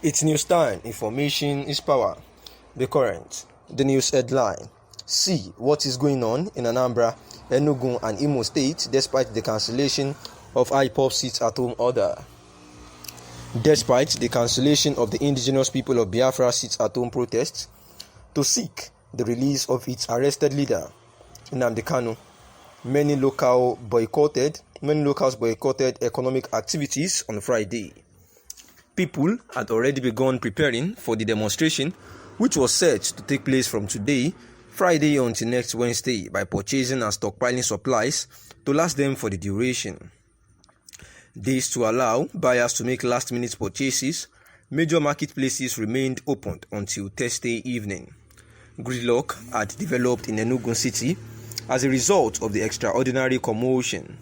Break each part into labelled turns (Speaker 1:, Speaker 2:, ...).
Speaker 1: It's news time. Information is power. The current, the news headline. See what is going on in Anambra, Enugu and Imo State despite the cancellation of IPOB seats at home order. Despite the cancellation of the indigenous people of Biafra seats at home protests to seek the release of its arrested leader, Anambra, many locals boycotted economic activities on Friday. People had already begun preparing for the demonstration, which was set to take place from today, Friday until next Wednesday, by purchasing and stockpiling supplies to last them for the duration. This to allow buyers to make last-minute purchases. Major marketplaces remained opened until Thursday evening. Gridlock had developed in Enugu City as a result of the extraordinary commotion.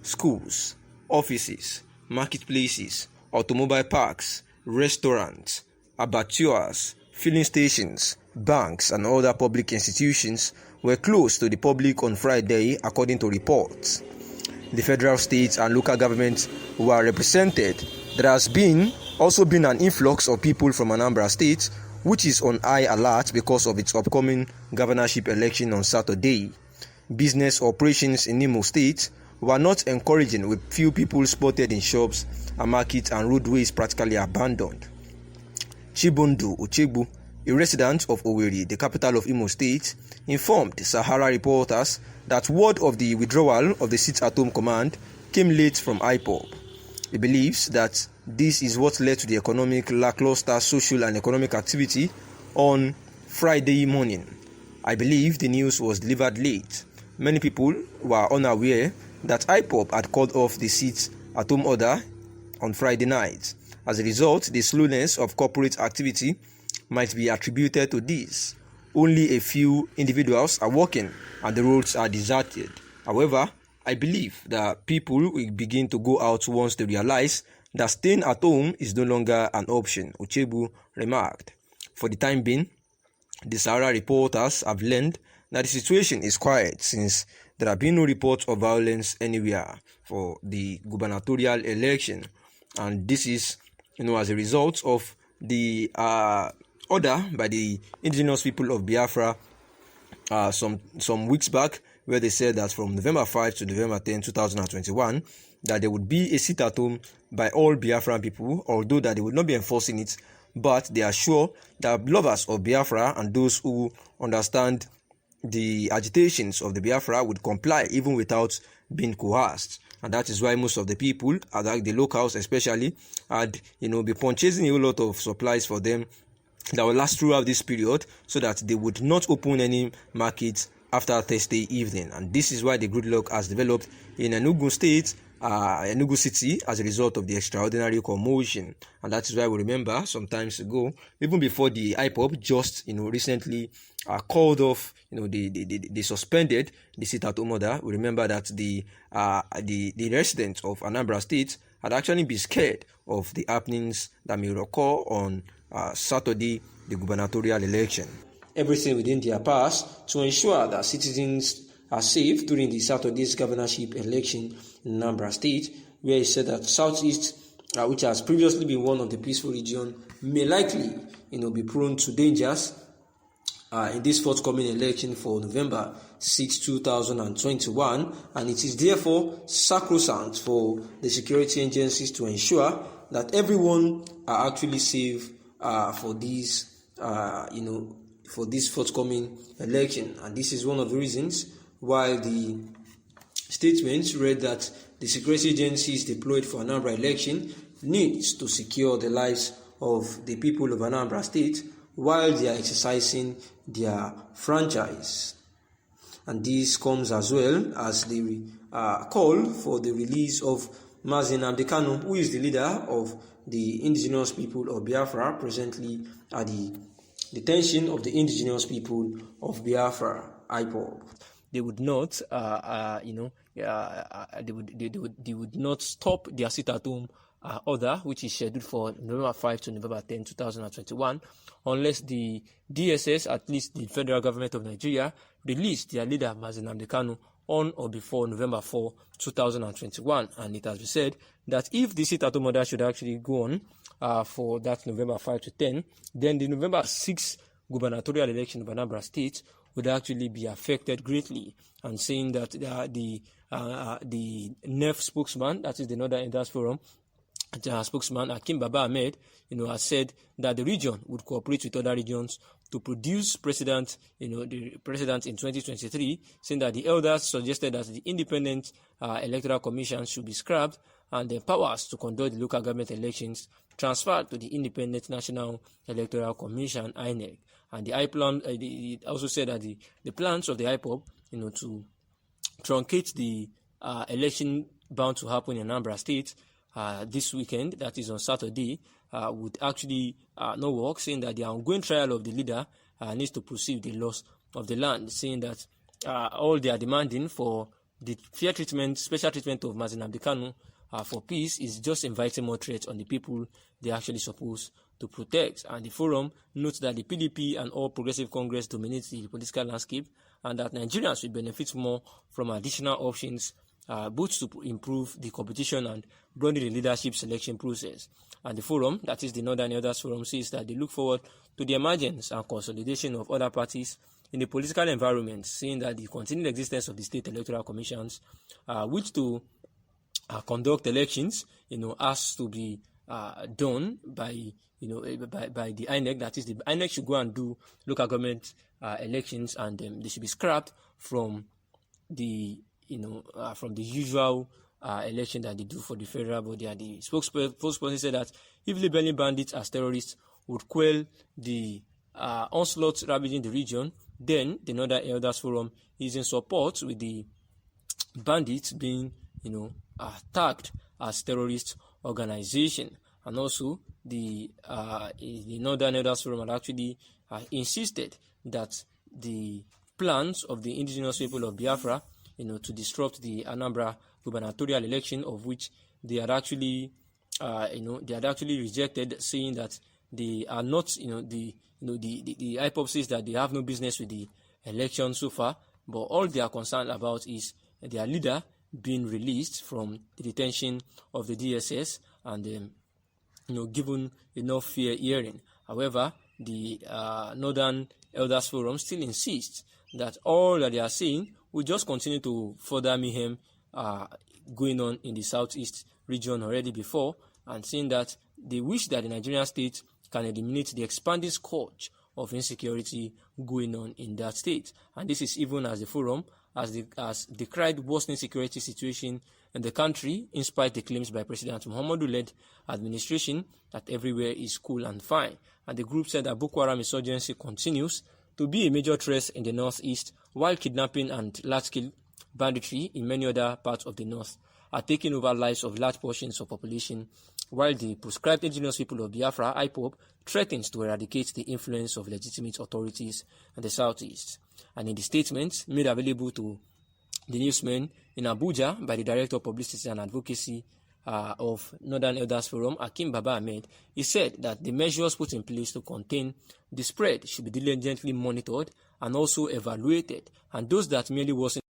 Speaker 1: Schools, offices, marketplaces, automobile parks, restaurants, abattoirs, filling stations, banks, and other public institutions were closed to the public on Friday, according to reports. The federal, state, and local governments were represented. There has also been an influx of people from Anambra State, which is on high alert because of its upcoming governorship election on Saturday. Business operations in Imo State were not encouraging, with few people spotted in shops and markets and roadways practically abandoned. Chibundu Uchegbu, a resident of Owerri, the capital of Imo State, informed Sahara reporters that word of the withdrawal of the sit-at-home command came late from IPOB. He believes that this is what led to the economic lackluster social and economic activity on Friday morning. I believe the news was delivered late. Many people were unaware that IPOB had called off the sit-at-home order on Friday night. As a result, the slowness of corporate activity might be attributed to this. Only a few individuals are working and the roads are deserted. However, I believe that people will begin to go out once they realize that staying at home is no longer an option, Uchegbu remarked. For the time being, the Sahara reporters have learned that the situation is quiet since there have been no reports of violence anywhere for the gubernatorial election. And this is, as a result of the order by the indigenous people of Biafra some weeks back, where they said that from November 5 to November 10, 2021, that there would be a sit-at-home by all Biafran people, although that they would not be enforcing it, but they are sure that lovers of Biafra and those who understand the agitations of the Biafra would comply even without being coerced. And that is why most of the people, like the locals especially, had be purchasing a whole lot of supplies for them that will last throughout this period, so that they would not open any markets after Thursday evening. And this is why the gridlock has developed in Enugu State, Enugu City, as a result of the extraordinary commotion. And that is why we remember some times ago, even before the IPOB just recently called off, they suspended the sit-at-home order. We remember that the residents of Anambra State had actually been scared of the happenings that may occur on Saturday, the gubernatorial election. Everything within their powers to ensure that citizens are safe during the Saturday's governorship election in Anambra State, where he said that Southeast, which has previously been one of the peaceful region, may likely, be prone to dangers in this forthcoming election for November 6, 2021, and it is therefore sacrosanct for the security agencies to ensure that everyone are actually safe for this, for this forthcoming election. And this is one of the reasons why the statement read that the security agencies deployed for Anambra election needs to secure the lives of the people of Anambra State while they are exercising their franchise. And this comes as well as the call for the release of Anambra, who is the leader of the indigenous people of Biafra, presently at the detention of the indigenous people of Biafra, IPOB. They would not, they would not stop their sit-at-home order, which is scheduled for November 5 to November 10, 2021, unless the DSS, at least the federal government of Nigeria, release their leader, Anambra, on or before November 4, 2021. And it has been said that if the sit-at-home order should actually go on
Speaker 2: for that November 5 to 10, then the November 6 gubernatorial election of Anambra State would actually be affected greatly, and saying that the NEF spokesman, that is the Northern Elders Forum, spokesman Akim Baba Ahmed, has said that the region would cooperate with other regions to produce the president in 2023, saying that the elders suggested that the independent electoral commission should be scrapped and the powers to conduct the local government elections transferred to the independent National Electoral Commission (INEC). And the it also said that the plans of the IPOB, to truncate the election bound to happen in Anambra State this weekend, that is on Saturday, would actually not work, saying that the ongoing trial of the leader needs to proceed the loss of the land, saying that all they are demanding for the fair treatment, special treatment of Mazi Nnamdi Kanu for peace is just inviting more threats on the people they are actually supposed to protect. And the forum notes that the PDP and All Progressive Congress dominate the political landscape, and that Nigerians will benefit more from additional options, both to improve the competition and broaden the leadership selection process. And the forum, that is the Northern Elders Forum, says that they look forward to the emergence and consolidation of other parties in the political environment, saying that the continued existence of the state electoral commissions, which to conduct elections, has to be done by the INEC. That is, the INEC should go and do local government elections, and they should be scrapped from the usual election that they do for the federal body. And the spokesperson said that if labeling bandits as terrorists would quell the onslaught ravaging the region, then the Northern Elders Forum is in support with the bandits being tagged as terrorist organization. And also the Northern Elders Forum had actually insisted that the plans of the indigenous people of Biafra, to disrupt the Anambra gubernatorial election, of which they had actually rejected, saying that they are not, the IPOB says that they have no business with the election so far, but all they are concerned about is their leader being released from the detention of the DSS and given enough fair hearing. However, the Northern Elders Forum still insists that all that they are saying will just continue to further mayhem going on in the southeast region already before, and saying that they wish that the Nigerian state can eliminate the expanding scourge of insecurity going on in that state. And this is even as the forum has decried worsening security situation in the country, in spite of the claims by President Muhammadu-led administration that everywhere is cool and fine. And the group said that Boko Haram insurgency continues to be a major threat in the northeast, while kidnapping and large-scale banditry in many other parts of the north are taking over lives of large portions of population, while the proscribed indigenous people of Biafra, IPOB, threatens to eradicate the influence of legitimate authorities in the southeast. And in the statement made available to the newsmen in Abuja by the Director of Publicity and Advocacy of Northern Elders Forum, Akim Baba Ahmed, he said that the measures put in place to contain the spread should be diligently monitored and also evaluated, and those that merely worsen